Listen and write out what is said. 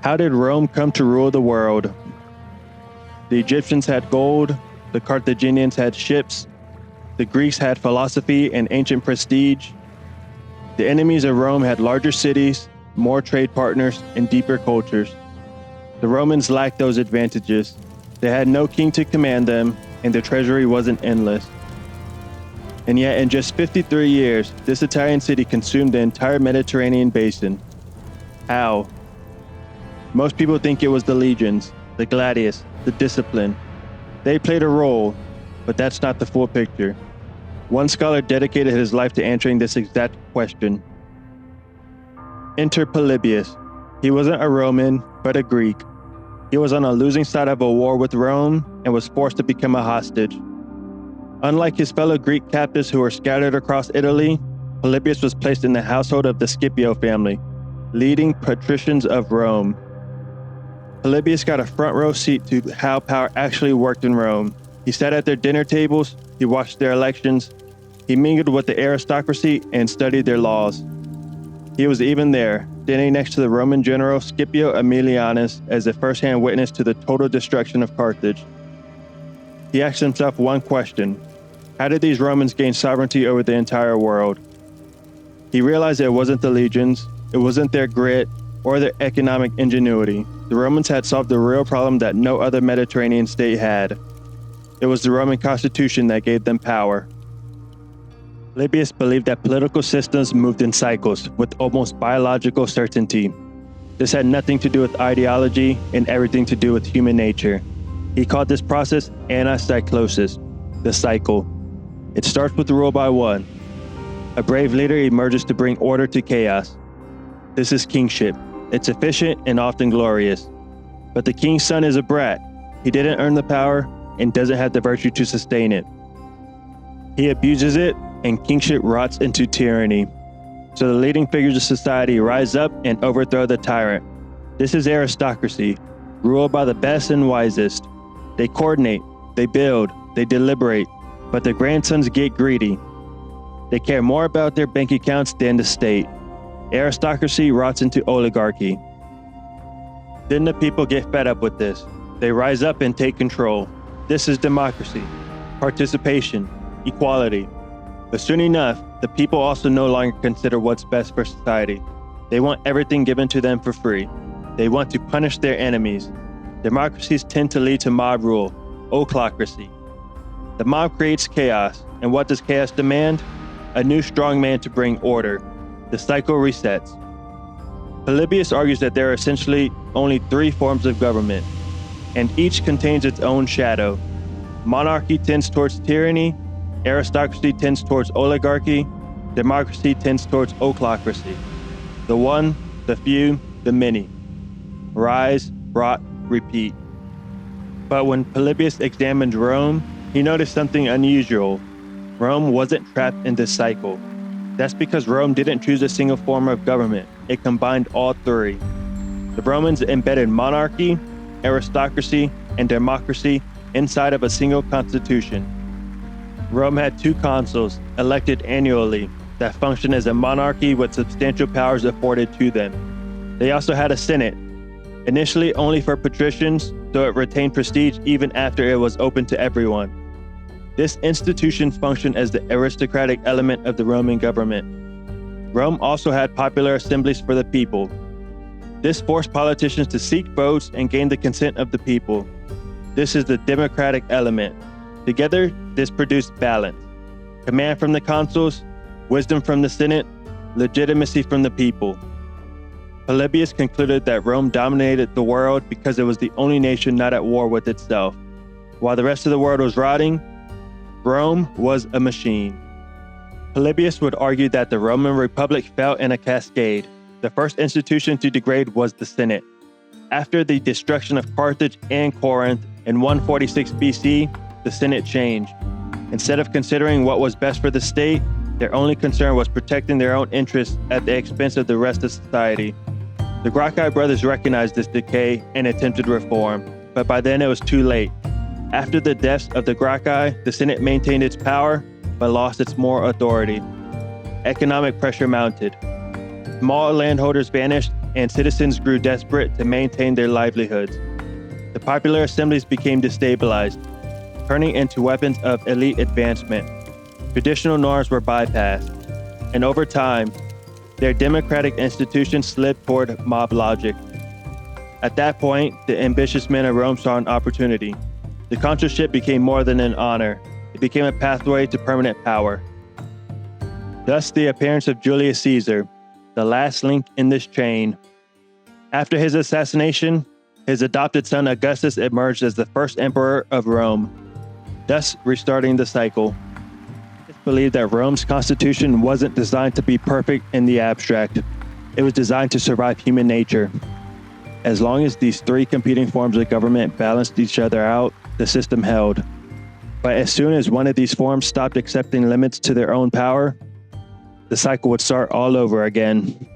How did Rome come to rule the world? The Egyptians had gold, the Carthaginians had ships, the Greeks had philosophy and ancient prestige. The enemies of Rome had larger cities, more trade partners, and deeper cultures. The Romans lacked those advantages. They had no king to command them, and their treasury wasn't endless. And yet, in just 53 years, this Italian city consumed the entire Mediterranean basin. How? Most people think it was the legions, the gladius, the discipline. They played a role, but that's not the full picture. One scholar dedicated his life to answering this exact question. Enter Polybius. He wasn't a Roman, but a Greek. He was on a losing side of a war with Rome and was forced to become a hostage. Unlike his fellow Greek captives who were scattered across Italy, Polybius was placed in the household of the Scipio family, leading patricians of Rome. Polybius got a front row seat to how power actually worked in Rome. He sat at their dinner tables, he watched their elections, he mingled with the aristocracy and studied their laws. He was even there, standing next to the Roman general Scipio Aemilianus as a first-hand witness to the total destruction of Carthage. He asked himself one question: how did these Romans gain sovereignty over the entire world? He realized it wasn't the legions, it wasn't their grit, or their economic ingenuity. The Romans had solved the real problem that no other Mediterranean state had. It was the Roman constitution that gave them power. Polybius believed that political systems moved in cycles with almost biological certainty. This had nothing to do with ideology and everything to do with human nature. He called this process Anacyclosis, the cycle. It starts with rule by one. A brave leader emerges to bring order to chaos. This is kingship. It's efficient and often glorious. But the king's son is a brat. He didn't earn the power and doesn't have the virtue to sustain it. He abuses it, and kingship rots into tyranny. So the leading figures of society rise up and overthrow the tyrant. This is aristocracy, ruled by the best and wisest. They coordinate, they build, they deliberate, but their grandsons get greedy. They care more about their bank accounts than the state. Aristocracy rots into oligarchy. Then the people get fed up with this. They rise up and take control. This is democracy, participation, equality. But soon enough, the people also no longer consider what's best for society. They want everything given to them for free. They want to punish their enemies. Democracies tend to lead to mob rule, ochlocracy. The mob creates chaos, and what does chaos demand? A new strong man to bring order. The cycle resets. Polybius argues that there are essentially only three forms of government, and each contains its own shadow. Monarchy tends towards tyranny, aristocracy tends towards oligarchy, democracy tends towards ochlocracy. The one, the few, the many. Rise, rot, repeat. But when Polybius examined Rome, he noticed something unusual. Rome wasn't trapped in this cycle. That's because Rome didn't choose a single form of government. It combined all three. The Romans embedded monarchy, aristocracy, and democracy inside of a single constitution. Rome had two consuls, elected annually, that functioned as a monarchy with substantial powers afforded to them. They also had a senate, initially only for patricians, so it retained prestige even after it was open to everyone. This institution functioned as the aristocratic element of the Roman government. Rome also had popular assemblies for the people. This forced politicians to seek votes and gain the consent of the people. This is the democratic element. Together, this produced balance. Command from the consuls, wisdom from the Senate, legitimacy from the people. Polybius concluded that Rome dominated the world because it was the only nation not at war with itself. While the rest of the world was rotting, Rome was a machine. Polybius would argue that the Roman Republic fell in a cascade. The first institution to degrade was the Senate. After the destruction of Carthage and Corinth in 146 BC, the Senate changed. Instead of considering what was best for the state, their only concern was protecting their own interests at the expense of the rest of society. The Gracchi brothers recognized this decay and attempted reform, but by then it was too late. After the deaths of the Gracchi, the Senate maintained its power, but lost its moral authority. Economic pressure mounted. Small landholders vanished, and citizens grew desperate to maintain their livelihoods. The popular assemblies became destabilized, turning into weapons of elite advancement. Traditional norms were bypassed, and over time, their democratic institutions slid toward mob logic. At that point, the ambitious men of Rome saw an opportunity. The consulship became more than an honor. It became a pathway to permanent power. Thus, the appearance of Julius Caesar, the last link in this chain. After his assassination, his adopted son Augustus emerged as the first emperor of Rome, thus restarting the cycle. It's believed that Rome's constitution wasn't designed to be perfect in the abstract. It was designed to survive human nature. As long as these three competing forms of government balanced each other out, the system held. But as soon as one of these forms stopped accepting limits to their own power, the cycle would start all over again.